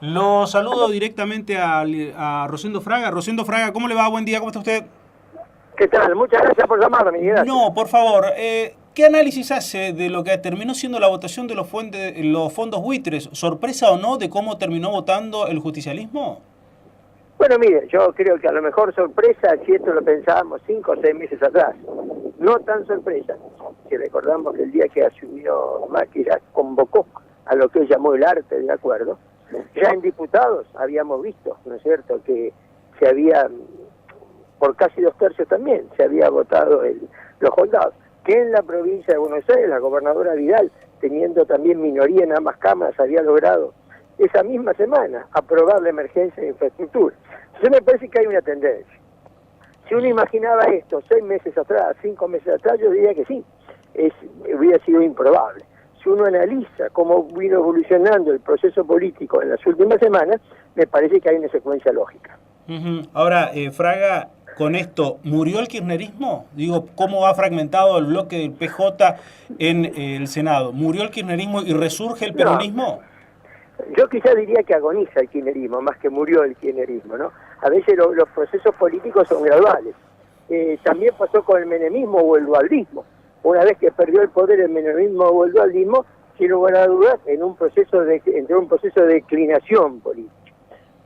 Lo saludo directamente a Rosendo Fraga. Rosendo Fraga, ¿cómo le va? Buen día, ¿cómo está usted? ¿Qué tal? Muchas gracias por llamarme, gracias. No, por favor, ¿qué análisis hace de lo que terminó siendo la votación de los fondos buitres? ¿Sorpresa o no de cómo terminó votando el justicialismo? Bueno, mire, yo creo que a lo mejor sorpresa, si esto lo pensábamos 5 o 6 meses atrás, no tan sorpresa, si recordamos que el día que asumió Macri ya convocó a lo que él llamó el arte del acuerdo, ya en diputados habíamos visto, ¿no es cierto?, que se había, por casi 2/3 también, se había votado los holdados, que en la provincia de Buenos Aires la gobernadora Vidal, teniendo también minoría en ambas cámaras, había logrado esa misma semana aprobar la emergencia de infraestructura. Entonces me parece que hay una tendencia. Si uno imaginaba esto 6 meses atrás, 5 meses atrás, yo diría que sí, hubiera sido improbable. Si uno analiza cómo vino evolucionando el proceso político en las últimas semanas, me parece que hay una secuencia lógica. Ahora, Fraga, con esto, ¿murió el kirchnerismo? Digo, ¿cómo va fragmentado el bloque del PJ en el Senado? ¿Murió el kirchnerismo y resurge el No, peronismo? yo quizá diría que agoniza el kirchnerismo, más que murió el kirchnerismo, ¿no? A veces los procesos políticos son graduales. También pasó con el menemismo o el dualdismo. Una vez que perdió el poder el menemismo o el dualdismo, sin lugar a dudas, entró en un proceso de declinación política.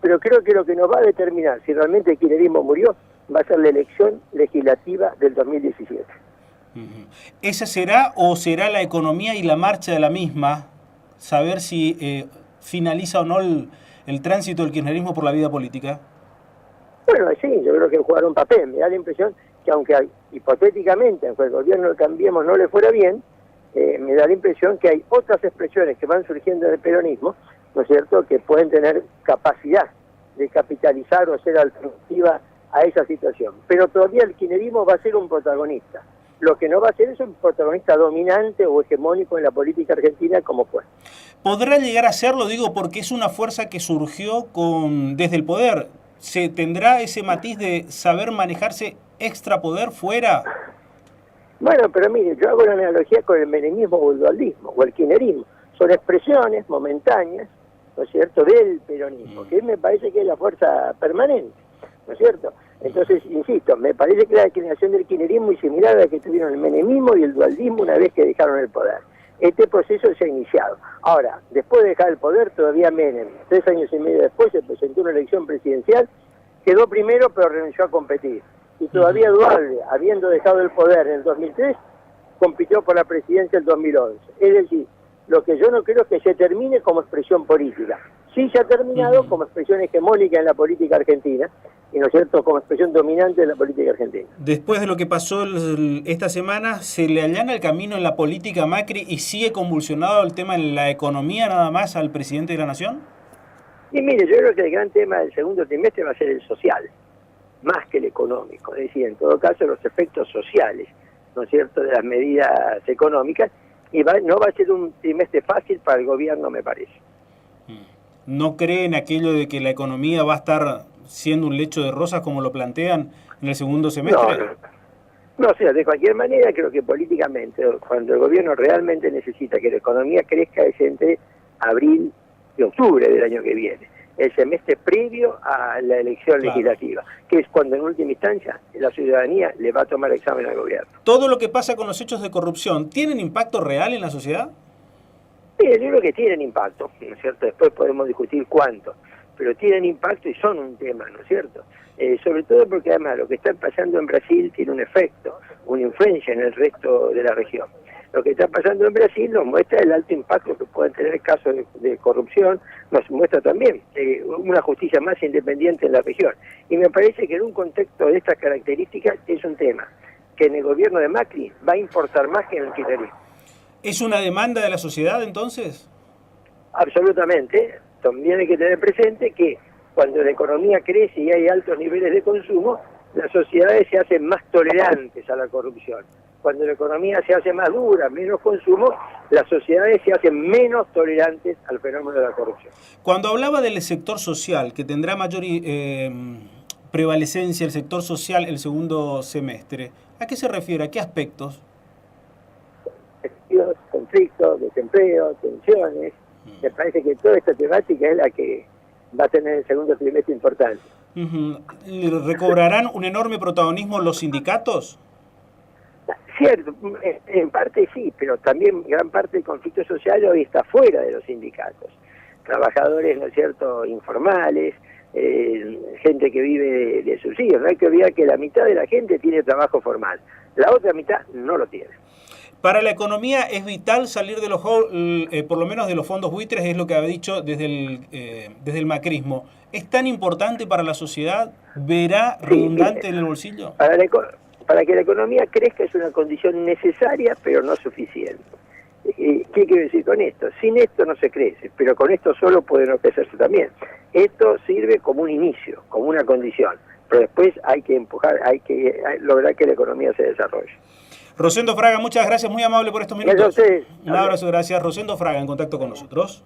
Pero creo que lo que nos va a determinar si realmente el kirchnerismo murió va a ser la elección legislativa del 2017. ¿Esa será o será la economía y la marcha de la misma? Saber si finaliza o no el tránsito del kirchnerismo por la vida política. Bueno, sí, yo creo que jugaron un papel. Me da la impresión que aunque hipotéticamente, aunque el gobierno de Cambiemos no le fuera bien, me da la impresión que hay otras expresiones que van surgiendo del peronismo, ¿no es cierto?, que pueden tener capacidad de capitalizar o ser alternativa a esa situación. Pero todavía el kirchnerismo va a ser un protagonista. Lo que no va a ser es un protagonista dominante o hegemónico en la política argentina como fue. ¿Podrá llegar a serlo? Digo, porque es una fuerza que surgió desde el poder. ¿Se tendrá ese matiz de saber manejarse extra poder fuera? Bueno, pero mire, yo hago una analogía con el menemismo o el dualdismo o el kirchnerismo. Son expresiones momentáneas, ¿no es cierto?, del peronismo, que me parece que es la fuerza permanente, ¿no es cierto? Entonces, insisto, me parece que la declinación del kirchnerismo es similar a la que tuvieron el menemismo y el dualdismo una vez que dejaron el poder. Este proceso se ha iniciado. Ahora, después de dejar el poder, todavía Menem, 3 años y medio después, se presentó una elección presidencial, quedó primero pero renunció a competir. Y todavía Dualde, habiendo dejado el poder en el 2003, compitió por la presidencia en el 2011. Es decir, lo que yo no creo es que se termine como expresión política. Sí se ha terminado como expresión hegemónica en la política argentina, y no es cierto, como expresión dominante en la política argentina. Después de lo que pasó esta semana, ¿se le allana el camino en la política a Macri y sigue convulsionado el tema en la economía nada más al presidente de la Nación? Y mire, yo creo que el gran tema del segundo trimestre va a ser el social, más que el económico. Es decir, en todo caso, los efectos sociales, ¿no es cierto?, de las medidas económicas, y no va a ser un trimestre fácil para el gobierno, me parece. ¿No cree en aquello de que la economía va a estar siendo un lecho de rosas como lo plantean en el segundo semestre? No, o sea, de cualquier manera creo que políticamente, cuando el gobierno realmente necesita que la economía crezca, es entre abril y octubre del año que viene, el semestre previo a la elección legislativa, que es cuando en última instancia la ciudadanía le va a tomar examen al gobierno. ¿Todo lo que pasa con los hechos de corrupción tienen impacto real en la sociedad? Sí, yo creo que tienen impacto, ¿no es cierto? Después podemos discutir cuánto, pero tienen impacto y son un tema, ¿no es cierto? Sobre todo porque además lo que está pasando en Brasil tiene un efecto, una influencia en el resto de la región. Lo que está pasando en Brasil nos muestra el alto impacto que pueden tener casos de corrupción, nos muestra también una justicia más independiente en la región. Y me parece que en un contexto de estas características es un tema que en el gobierno de Macri va a importar más que en el kirchnerismo. ¿Es una demanda de la sociedad entonces? Absolutamente. También hay que tener presente que cuando la economía crece y hay altos niveles de consumo, las sociedades se hacen más tolerantes a la corrupción. Cuando la economía se hace más dura, menos consumo, las sociedades se hacen menos tolerantes al fenómeno de la corrupción. Cuando hablaba del sector social, que tendrá mayor prevalecencia el sector social el segundo semestre, ¿a qué se refiere? ¿A qué aspectos? Conflictos, desempleo, tensiones. Me parece que toda esta temática es la que va a tener el segundo trimestre importante. ¿Recobrarán un enorme protagonismo los sindicatos? Cierto, en parte sí, pero también gran parte del conflicto social hoy está fuera de los sindicatos. Trabajadores, ¿no es cierto?, informales, gente que vive de subsidios. No hay que olvidar que la mitad de la gente tiene trabajo formal, la otra mitad no lo tiene. Para la economía es vital salir de los, por lo menos de los fondos buitres, es lo que ha dicho desde el macrismo. ¿Es tan importante para la sociedad? ¿Verá redundante en el bolsillo? Para que la economía crezca es una condición necesaria, pero no suficiente. ¿Qué quiero decir con esto? Sin esto no se crece, pero con esto solo puede no crecerse también. Esto sirve como un inicio, como una condición, pero después hay que empujar, hay que lograr que la economía se desarrolle. Rosendo Fraga, muchas gracias, muy amable por estos minutos. Gracias a ustedes. Un abrazo, gracias. Rosendo Fraga en contacto con nosotros.